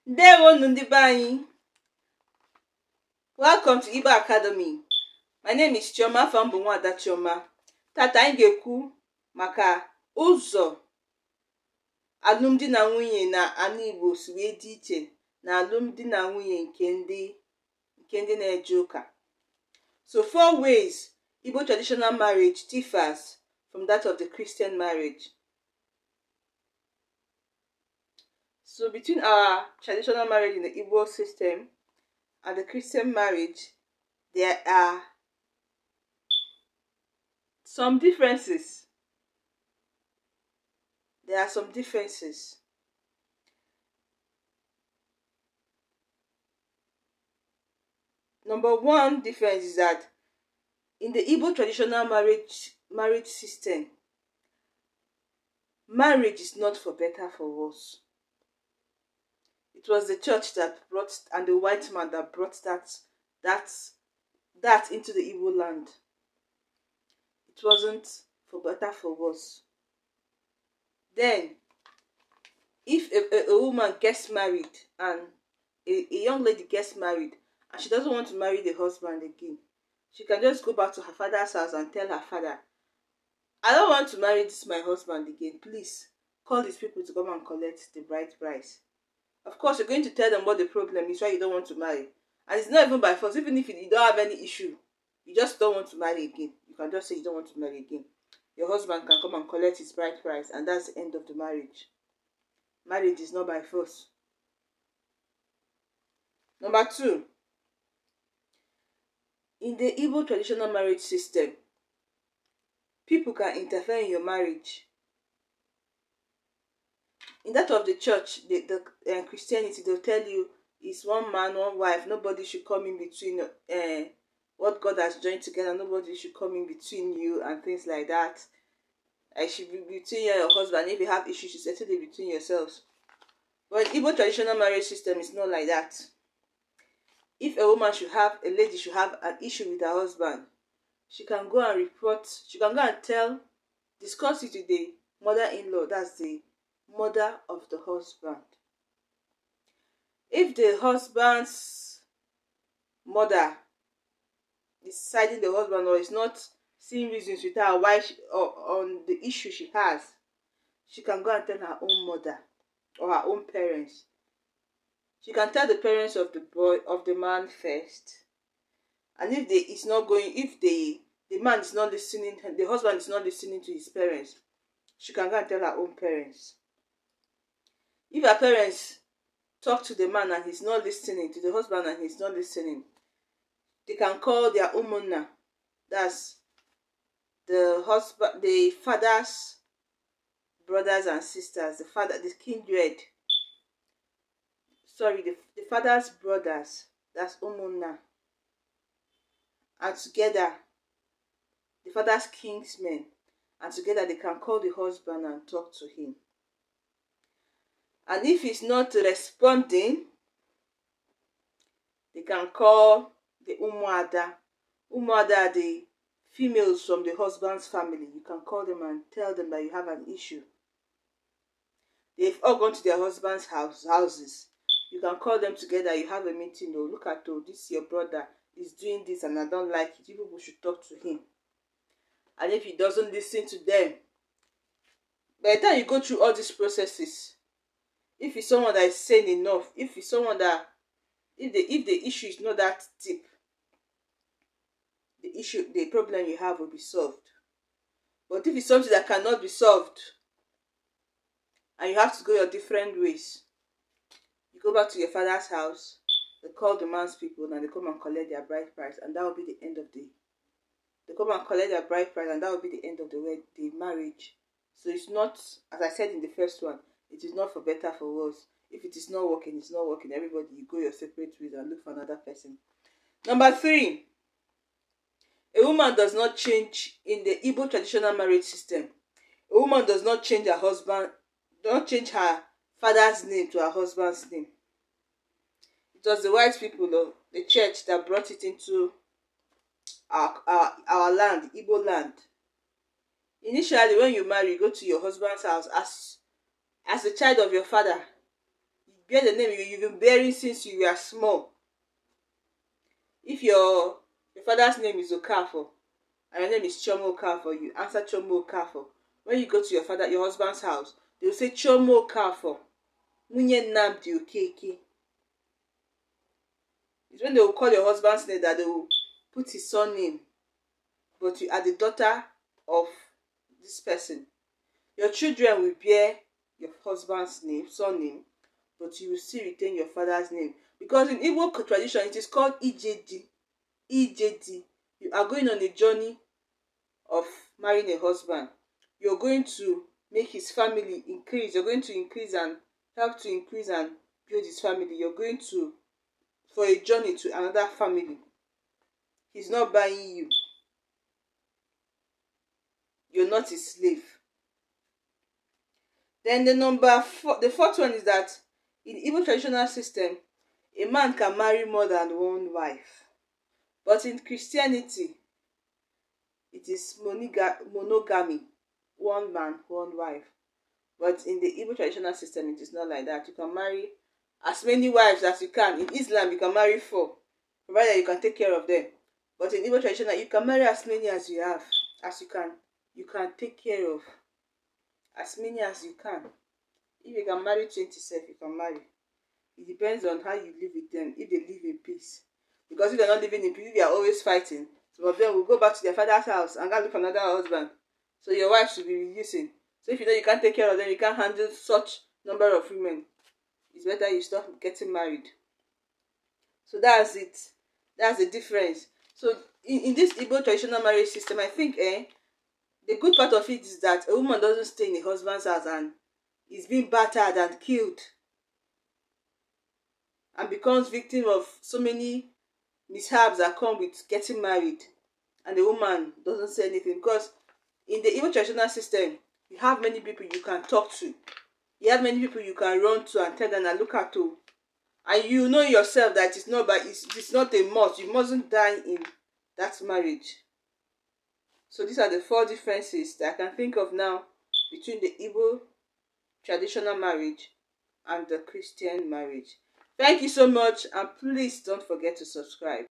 Ndewonu ndị be anyị. Welcome to Igbo Academy. My name is Chioma from umuada Chioma. Tata anyị ga-ekwu maka ụzọ alụmdi na nwunye na ala Igbo si wee dị iche na alụmdi na nwunye nke ndị na-eje ụka. So 4 ways Igbo traditional marriage differs from that of the Christian marriage. So between our traditional marriage in the Igbo system and the Christian marriage, there are some differences. Number one difference is that in the Igbo traditional marriage system, marriage is not for better for worse. It was the church that brought, and the white man that brought that into the Igbo land. It wasn't for better for worse. Then, if a woman gets married and a young lady gets married and she doesn't want to marry the husband again, she can just go back to her father's house and tell her father, I don't want to marry this my husband again. Please call these people to come and collect the bride price. Of course, you're going to tell them what the problem is, why you don't want to marry. And it's not even by force. Even if you don't have any issue, you just don't want to marry again. You can just say you don't want to marry again. Your husband can come and collect his bride price, and that's the end of the marriage. Marriage is not by force. Number 2. In the Igbo traditional marriage system, people can interfere in your marriage. In that of the church, the Christianity, they'll tell you it's one man, one wife. Nobody should come in between what God has joined together. Nobody should come in between you and things like that. I should be between you and your husband. If you have issues, you settle it between yourselves. But Igbo traditional marriage system is not like that. If a lady should have an issue with her husband, she can go and report. She can go and discuss it with the mother-in-law. That's the mother of the husband. If the husband's mother is siding the husband or is not seeing reasons with her why on the issue she has, she can go and tell her own mother or her own parents. She can tell the parents of the man first. And if the man is not listening, the husband is not listening to his parents, she can go and tell her own parents. If her parents talk to the man and he's not listening, to the husband and he's not listening, they can call their umunna. That's the father's brothers and sisters, the father's brothers, that's umunna. And together, the father's kinsmen, and together they can call the husband and talk to him. And if he's not responding, they can call the umuada. Umuada are the females from the husband's family. You can call them and tell them that you have an issue. They've all gone to their husband's houses. You can call them together. You have a meeting. Oh, look at this your brother is doing this and I don't like it. You people should talk to him. And if he doesn't listen to them, by the time you go through all these processes, if it's someone that is sane enough, if the issue is not that deep, the problem you have will be solved. But if it's something that cannot be solved, and you have to go your different ways, you go back to your father's house, they call the man's people, and they come and collect their bride price, and that will be the end of they come and collect their bride price, and that will be the end of the marriage. So it's not, as I said in the first one, it is not for better for worse. If it is not working, it's not working. Everybody, you go your separate ways and look for another person. Number 3, a woman does not change in the Igbo traditional marriage system. A woman does not change her father's name to her husband's name. It was the white people of the church that brought it into our land, Igbo land. Initially, when you marry, you go to your husband's house as a child of your father. bear the name you've been bearing since you were small. If your father's name is Okafor and your name is Chomo Okafor, you answer Chomo Okafor. When you go to your husband's house, they will say Chomo Okafor, Munye Nnamdi Okeke. It's when they will call your husband's name that they will put his surname, but you are the daughter of this person. Your children will bear your husband's name, surname, but you will still retain your father's name. Because in Igbo tradition, it is called Ijedi. Ijedi. You are going on a journey of marrying a husband. You're going to make his family increase. You're going to increase and help to increase and build his family. You're going to for a journey to another family. He's not buying you. You're not his slave. Then the fourth one is that in Igbo traditional system, a man can marry more than one wife. But in Christianity, it is monogamy, one man, one wife. But in the Igbo traditional system, it is not like that. You can marry as many wives as you can. In Islam, you can marry 4, provided you can take care of them. But in Igbo traditional, you can marry as many as you have, as you can. You can take care of as many as you can. If you can marry 20 self, you can marry. It depends on how you live with them, if they live in peace. Because if they're not living in peace, if they are always fighting, some of them will go back to their father's house and go look for another husband. So your wife should be reducing. So if you know you can't take care of them, you can't handle such number of women, it's better you stop getting married. So that's it. That's the difference. So in this Igbo traditional marriage system, I think the good part of it is that a woman doesn't stay in a husband's house and is being battered and killed and becomes victim of so many mishaps that come with getting married, and the woman doesn't say anything. Because in the Igbo traditional system, you have many people you can talk to. You have many people you can run to and tell them and look at to. And you know yourself that it's not a must. You mustn't die in that marriage. So these are the 4 differences that I can think of now between the Igbo traditional marriage and the Christian marriage. Thank you so much, and please don't forget to subscribe.